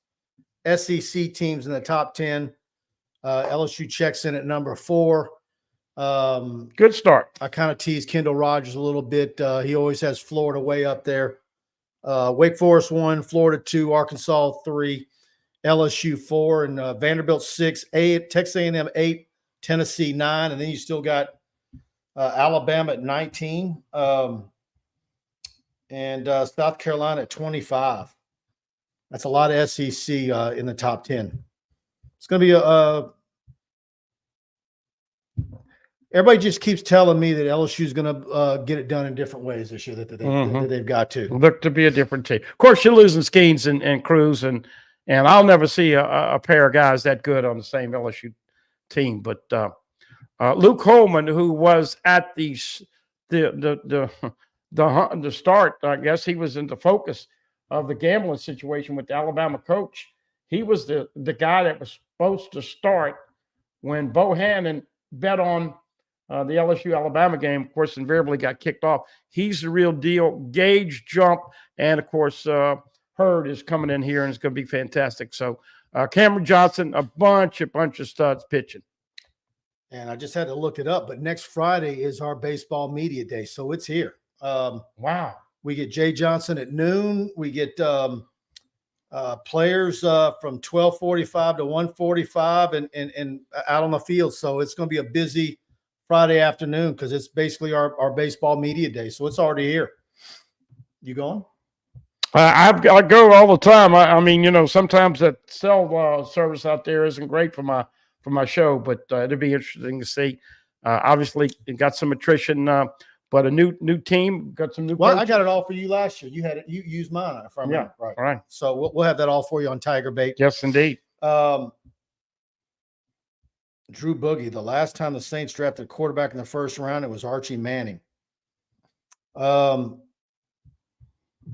SEC teams in the top 10. LSU checks in at number 4. Good start. I kind of tease Kendall Rogers a little bit. He always has Florida way up there. Wake Forest 1, Florida 2, Arkansas 3, LSU 4, and Vanderbilt 6, Texas A&M 8, Tennessee 9, and then you still got Alabama at 19. And South Carolina at 25. That's a lot of SEC in the top 10. It's going to be everybody just keeps telling me that LSU is going to get it done in different ways this year that they've got to. Look to be a different team. Of course, you're losing Skeens and Cruz, and I'll never see a pair of guys that good on the same LSU team. But Luke Holman, who was at the start, I guess he was in the focus of the gambling situation with the Alabama coach. He was the guy that was supposed to start when Bohannon bet on the LSU-Alabama game. Of course, invariably got kicked off. He's the real deal. Gage jump, and, of course, Hurd is coming in here, and it's going to be fantastic. So Cameron Johnson, a bunch of studs pitching. And I just had to look it up, but next Friday is our baseball media day, so it's here. Wow. We get Jay Johnson at noon. We get players from 12:45 to 1:45 and out on the field. So it's going to be a busy Friday afternoon because it's basically our baseball media day. So it's already here. You going? I go all the time. I mean, sometimes that cell service out there isn't great for my show, but it'll be interesting to see. Obviously, it got some attrition. But a new team, got some new. Well, I got it all for you last year. You had it. You used mine. If I remember right. All right. So we'll have that all for you on TigerBait. Yes, indeed. Drew Boogie. The last time the Saints drafted a quarterback in the first round, it was Archie Manning.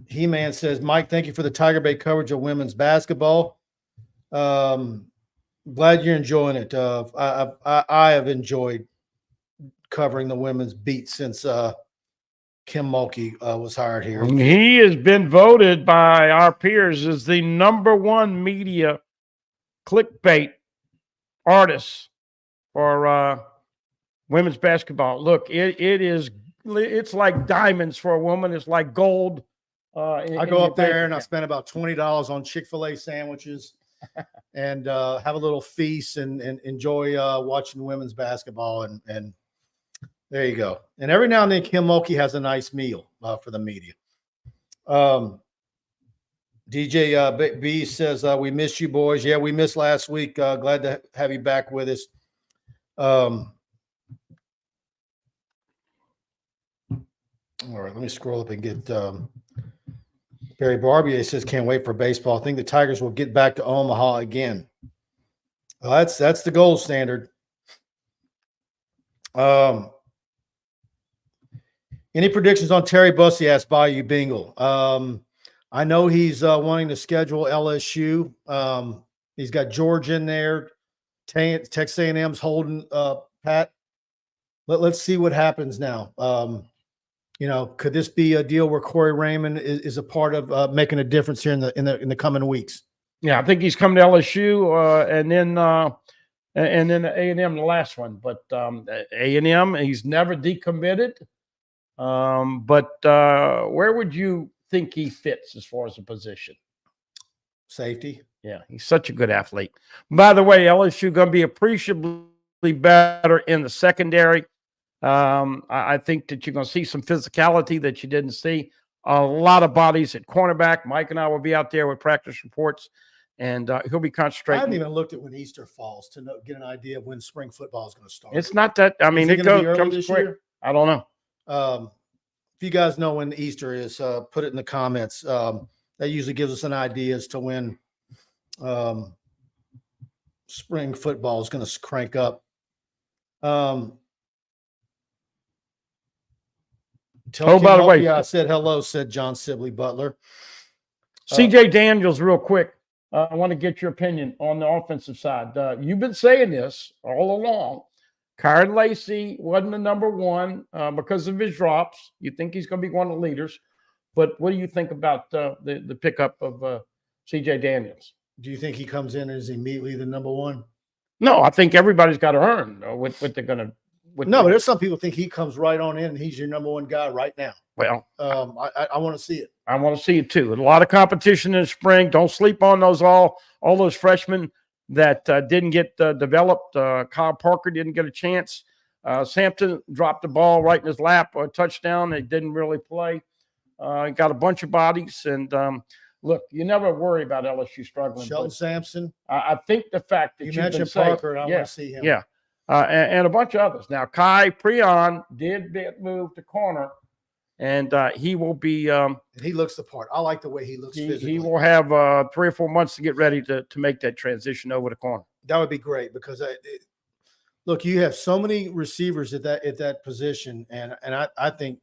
He-Man says, Mike, thank you for the TigerBait coverage of women's basketball. Glad you're enjoying it. I have enjoyed covering the women's beat since Kim Mulkey was hired here. He has been voted by our peers as the #1 media clickbait artist for women's basketball. Look, it's like diamonds for a woman. It's like gold. I go up there and I spend about $20 on Chick-fil-A sandwiches and have a little feast and enjoy watching women's basketball and there you go. And every now and then, Kim Mulkey has a nice meal for the media. DJ B says, we missed you boys. Yeah, we missed last week. Glad to have you back with us. All right, let me scroll up and get Barry Barbier says, can't wait for baseball. I think the Tigers will get back to Omaha again. Well, that's the gold standard. Any predictions on Terry Bussey? Asked Bayou Bingle. I know he's wanting to schedule LSU. He's got George in there. Texas A&M's holding Pat. Let's see what happens now. Could this be a deal where Corey Raymond is a part of making a difference here in the coming weeks? Yeah, I think he's coming to LSU, and then A&M the last one. But A&M, he's never decommitted. But where would you think he fits as far as a position? Safety. Yeah, he's such a good athlete. By the way, LSU going to be appreciably better in the secondary. I think that you're going to see some physicality that you didn't see. A lot of bodies at cornerback. Mike and I will be out there with practice reports, and he'll be concentrating. I haven't even looked at when Easter falls to get an idea of when spring football is going to start. It's not that. I mean, it comes quick. Year? I don't know. If you guys know when Easter is, put it in the comments. That usually gives us an idea as to when spring football is going to crank up. By the way, I said hello, said John Sibley Butler. CJ Daniels, real quick. I want to get your opinion on the offensive side. You've been saying this all along. Kyron Lacey wasn't the number one because of his drops. You think he's going to be one of the leaders. But what do you think about the pickup of CJ Daniels? Do you think he comes in and is immediately the number one? No, I think everybody's got to earn what they're going to. But there's some people think he comes right on in and he's your number one guy right now. Well, I want to see it. I want to see it too. A lot of competition in the spring. Don't sleep on those all those freshmen that didn't get developed. Kyle Parker didn't get a chance. Sampson dropped the ball right in his lap, a touchdown. They didn't really play. Got a bunch of bodies. And look, you never worry about LSU struggling. Shelton Sampson. I think the fact that you mentioned Parker, I want to see him. Yeah. And a bunch of others. Now, Kai Preon did move to corner, and he will be he looks the part. I like the way he looks physically. He will have 3 or 4 months to get ready to make that transition over to corner. That would be great because look, you have so many receivers at that position, and I think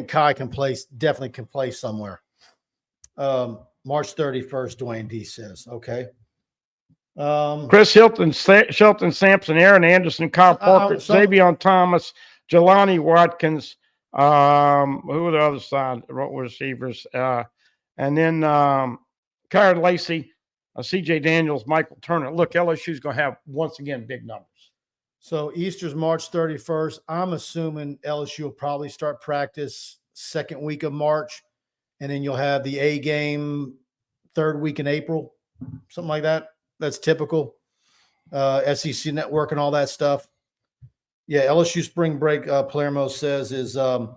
Kai definitely can play somewhere. March 31st, Dwayne D says, okay. Chris Hilton, Shelton Sampson, Aaron Anderson, Kyle Parker, Xavier Thomas, Jelani Watkins. Who are the other side receivers? And then Kyron Lacey, CJ Daniels, Michael Turner. Look, LSU's going to have, once again, big numbers. So Easter's March 31st. I'm assuming LSU will probably start practice second week of March, and then you'll have the A game third week in April, something like that. That's typical. SEC Network and all that stuff. Yeah, LSU spring break, Palermo says is March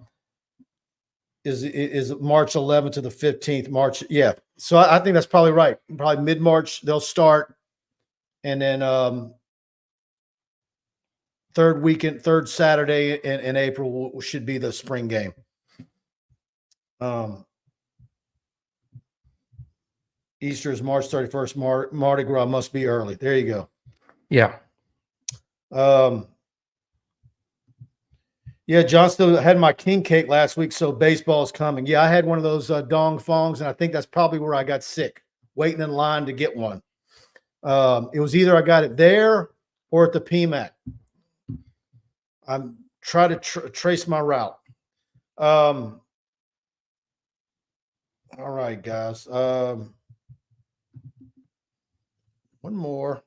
11th to the 15th. March, yeah. So I think that's probably right. Probably mid-March they'll start, and then third Saturday in April should be the spring game. Easter is March 31st. Mardi Gras must be early. There you go. Yeah. Yeah, John still had my king cake last week, so baseball's coming. Yeah, I had one of those dong fongs, and I think that's probably where I got sick, waiting in line to get one. It was either I got it there or at the PMAC. I'm trying to trace my route. All right, guys. One more.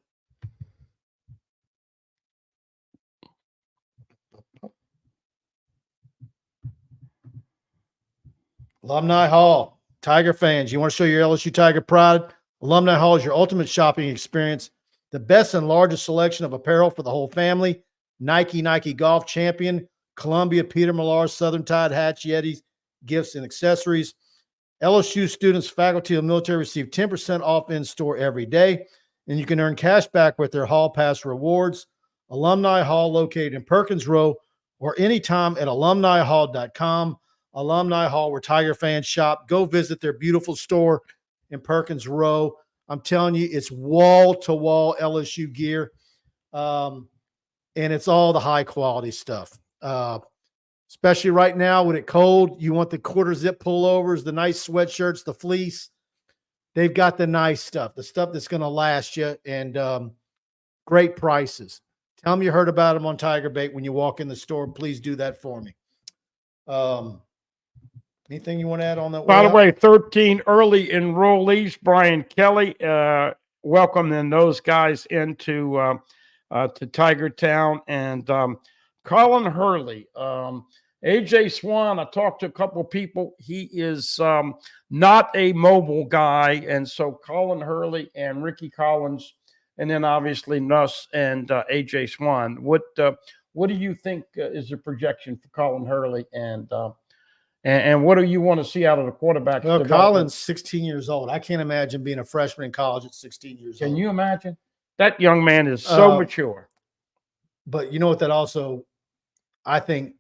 Alumni Hall, Tiger fans, you want to show your LSU Tiger pride? Alumni Hall is your ultimate shopping experience. The best and largest selection of apparel for the whole family. Nike Golf Champion, Columbia, Peter Millar, Southern Tide hats, Yetis, gifts, and accessories. LSU students, faculty, and military receive 10% off in-store every day, and you can earn cash back with their Hall Pass rewards. Alumni Hall located in Perkins Row or anytime at alumnihall.com. Alumni Hall, where Tiger fans shop. Go visit their beautiful store in Perkins Row. I'm telling you, it's wall-to-wall LSU gear, and it's all the high-quality stuff. Especially right now when it's cold, you want the quarter zip pullovers, the nice sweatshirts, the fleece. They've got the nice stuff, the stuff that's going to last you, and great prices. Tell me you heard about them on TigerBait when you walk in the store. Please do that for me. Anything you want to add on that? By the way, 13 early enrollees, Brian Kelly, welcoming those guys into to Tiger Town, and Colin Hurley, AJ Swan. I talked to a couple of people. He is not a mobile guy, and so Colin Hurley and Ricky Collins, and then obviously Nuss and AJ Swan. What do you think is the projection for Colin Hurley, and what do you want to see out of the quarterback? Well, Colin's 16 years old. I can't imagine being a freshman in college at 16 years old. Can you imagine? That young man is so mature. But you know what? That also, I think,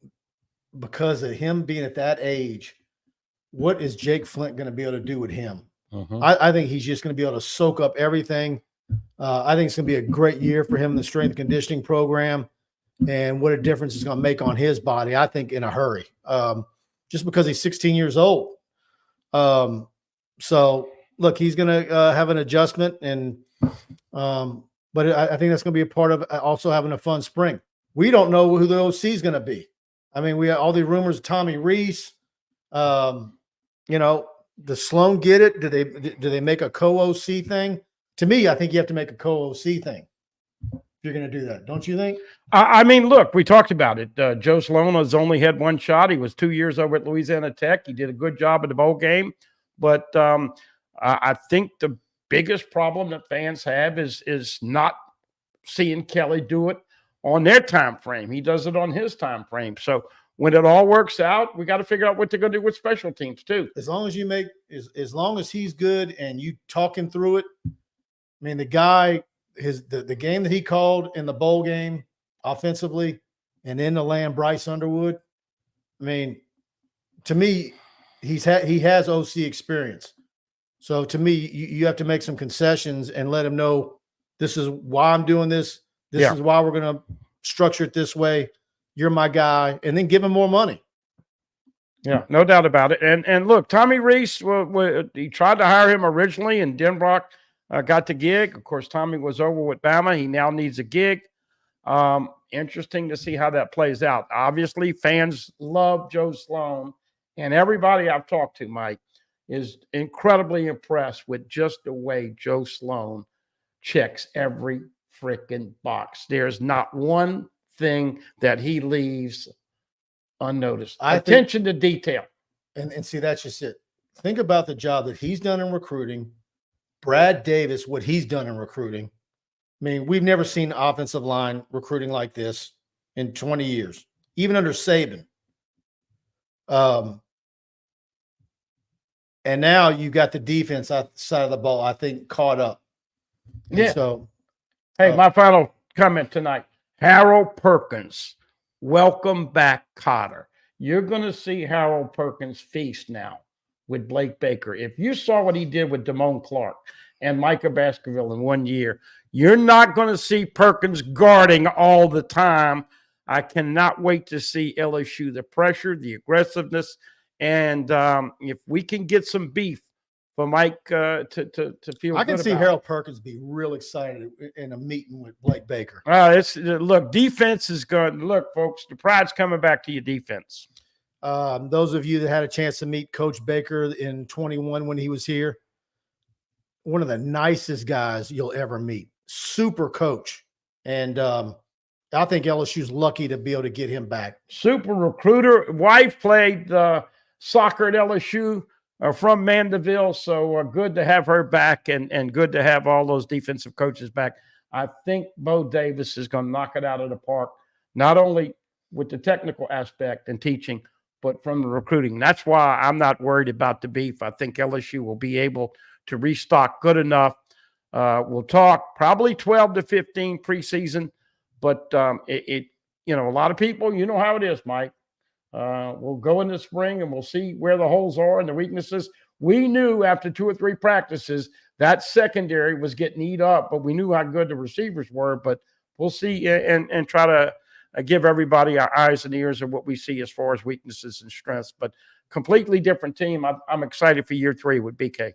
because of him being at that age, what is Jake Flint going to be able to do with him? I think he's just going to be able to soak up everything. I think it's going to be a great year for him in the strength and conditioning program, and what a difference it's going to make on his body, I think, in a hurry, just because he's 16 years old. So, look, he's going to have an adjustment, and but I think that's going to be a part of also having a fun spring. We don't know who the OC is going to be. I mean, we have all the rumors of Tommy Reese. You know, does Sloan get it? Do they make a co-OC thing? To me, I think you have to make a co-OC thing if you're going to do that. Don't you think? I mean, look, we talked about it. Joe Sloan has only had one shot. He was 2 years over at Louisiana Tech. He did a good job at the bowl game. But I think the biggest problem that fans have is not seeing Kelly do it on their time frame. He does it on his time frame. So when it all works out, we got to figure out what they're going to do with special teams too. As long as you make, as long as he's good and you talk him through it. I mean, the guy, the game that he called in the bowl game offensively and in the land, Bryce Underwood. I mean, to me, he has OC experience. So to me, you have to make some concessions and let him know this is why I'm doing this. This is why we're going to structure it this way. You're my guy, and then give him more money. Yeah, no doubt about it. And look, Tommy Reese, he tried to hire him originally, and Denbrock got the gig. Of course, Tommy was over with Bama. He now needs a gig. Interesting to see how that plays out. Obviously, fans love Joe Sloan, and everybody I've talked to, Mike, is incredibly impressed with just the way Joe Sloan checks every freaking box. There's not one thing that he leaves unnoticed. Attention to detail. And see, that's just it. Think about the job that he's done in recruiting. Brad Davis, what he's done in recruiting. I mean, we've never seen offensive line recruiting like this in 20 years, even under Saban. And now you got the defense side of the ball, I think, caught up. And yeah. So, hey, my final comment tonight. Harold Perkins, welcome back, Cotter. You're going to see Harold Perkins feast now with Blake Baker. If you saw what he did with Damone Clark and Micah Baskerville in 1 year, you're not going to see Perkins guarding all the time. I cannot wait to see LSU, the pressure, the aggressiveness, and if we can get some beef for Mike to feel. I can good see about Harold Perkins be real excited in a meeting with Blake Baker. Look, defense is good. Look, folks, the pride's coming back to your defense. Those of you that had a chance to meet Coach Baker in 21 when he was here, one of the nicest guys you'll ever meet. Super coach. And I think LSU's lucky to be able to get him back. Super recruiter. Wife played soccer at LSU. From Mandeville, so good to have her back and good to have all those defensive coaches back. I think Bo Davis is going to knock it out of the park, not only with the technical aspect and teaching, but from the recruiting. That's why I'm not worried about the beef. I think LSU will be able to restock good enough. We'll talk probably 12 to 15 preseason, but a lot of people, you know how it is, Mike. We'll go in the spring and we'll see where the holes are and the weaknesses. We knew after 2 or 3 practices that secondary was getting eat up, but we knew how good the receivers were. But we'll see and try to give everybody our eyes and ears of what we see as far as weaknesses and strengths. But completely different team. I'm excited for year 3 with BK.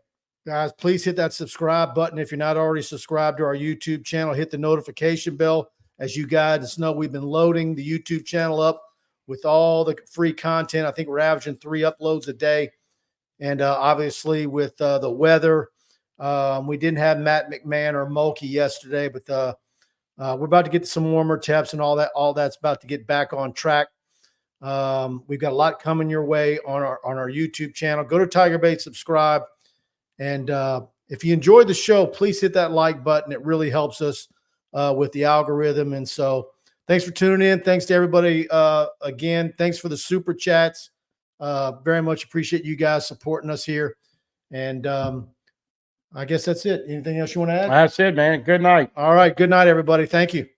Guys, please hit that subscribe button. If you're not already subscribed to our YouTube channel, hit the notification bell. As you guys know, we've been loading the YouTube channel up with all the free content. I think we're averaging 3 uploads a day. And obviously with the weather, we didn't have Matt McMahon or Mulkey yesterday, but we're about to get some warmer temps and all that. All that's about to get back on track. We've got a lot coming your way on our YouTube channel. Go to TigerBait, subscribe. And if you enjoyed the show, please hit that like button. It really helps us with the algorithm. And so thanks for tuning in. Thanks to everybody again. Thanks for the super chats. Very much appreciate you guys supporting us here. And I guess that's it. Anything else you want to add? That's it, man. Good night. All right. Good night, everybody. Thank you.